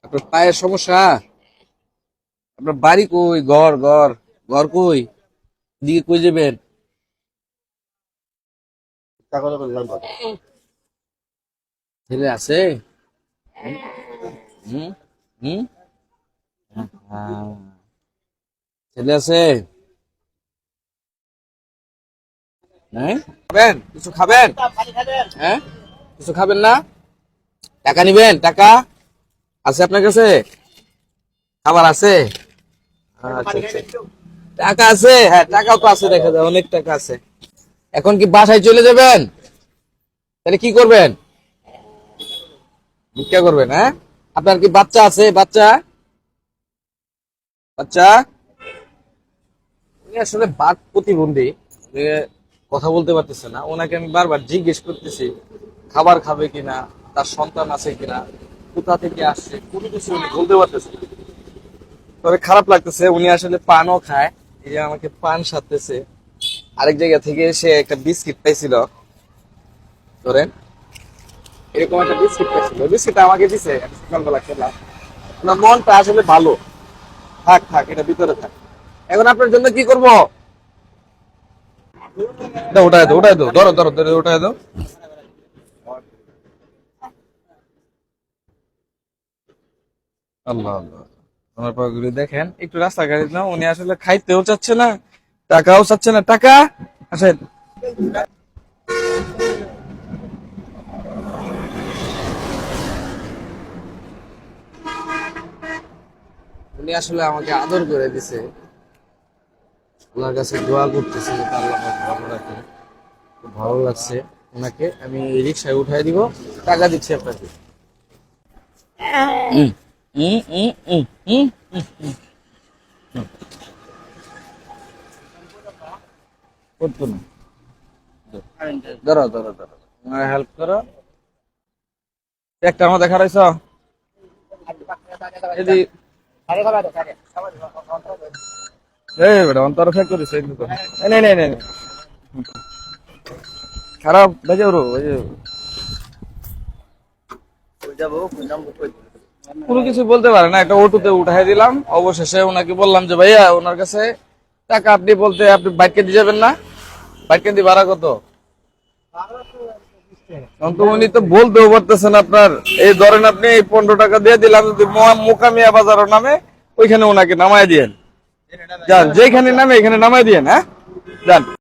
আপনার পায়ের সমস্যা? আপনার বাড়ি কই? ঘর ঘর ঘর কই? দিকে কই যাবেন? ছেলে আছে? হুম হুম। আহ, ছেলে আছে? হ্যাঁ, খাবেন? কিছু খাবেন? হ্যাঁ, কিছু খাবেন না? টাকা নিবেন? টাকা আছে আপনার কাছে? খাবার আছে? আচ্ছা আচ্ছা। টাকা আছে? হ্যাঁ, টাকাও তো আছে, দেখা যায় অনেক টাকা আছে। এখন কি বাসায় চলে যাবেন? তাহলে কি করবেন? ভিক্ষা করবেন? হ্যাঁ, আপনার কি বাচ্চা আছে? বাচ্চা বাচ্চা উনি আসলে বাক প্রতিবন্ধী, যে কথা বলতে পারতেছে না। ওনাকে আমি বারবার জিজ্ঞেস করতেছি খাবার খাবে কিনা, তার সন্তান আছে কিনা, কোথা থেকে আসছে, কোনো কিছু উনি বলতে পারতেছে না। তবে খারাপ লাগতেছে, উনি আসলে পানও খায়। এই যে আমাকে পান সাথতেছে। আরেক জায়গা থেকে এসে একটা বিস্কিট পাইছিল, ধরেন এরকম একটা বিস্কিট পাইছিল, বিস্কিটটা আমাকে দিছে, আমি সকালবেলা খেলাম। ওনার মনটা আসলে ভালো। থাক থাক, এটা ভিতরে থাক। এখন আপনার জন্য কি করবো? দাও, উঠায় দাও, উঠায় দাও, ধরো ধরো ধরো, উঠায় দাও। আল্লাহ আল্লাহ, ওনার পাগুলি দেখেন, একটু রাস্তাঘাটে না, উনি আসলে খাইতেও চাচ্ছে না, টাকাও চাচ্ছে না। টাকা আসেন। উনি আসলে আমাকে আদর করে দিছে। ওনার কাছে দোয়া করতেছি যাতে আল্লাহ পাক ভালো রাখে। খুব ভালো লাগছে। ওনাকে আমি রিক্সায় উঠাই দিব, টাকা দিচ্ছি আপনাকে। হুম হুম হুম হুম হুম। করতো না, ধরো ধরো ধরো, হেল্প করো। একটা আমাদের খারাইছ যদি, এই বেটা অন্তর ফেক করিস এগুলো তো। এই নে নে নে নে। খারাপ বাজে ওরো, ওই যে কোনো কিছু বলতে পারে না। একটা অটোতে উঠাই দিলাম, অবশেষে ওনাকে বললাম যে ভাইয়া ওনার কাছে টাকা আপনি বলতে, আপনি বাইক দিয়ে যাবেন না? বাইক দিয়ে ভাড়া কত? এখন তো উনি তো বলতেও পারতেছেন আপনার। এই ধরেন আপনি এই 15 টাকা দিয়ে দিলাম, যদি মোকামিয়া বাজারের নামে ওইখানে ওনাকে নামায় দিয়েন। যান, যেখানে নামে এখানে নামায় দিয়েন। হ্যাঁ, যান।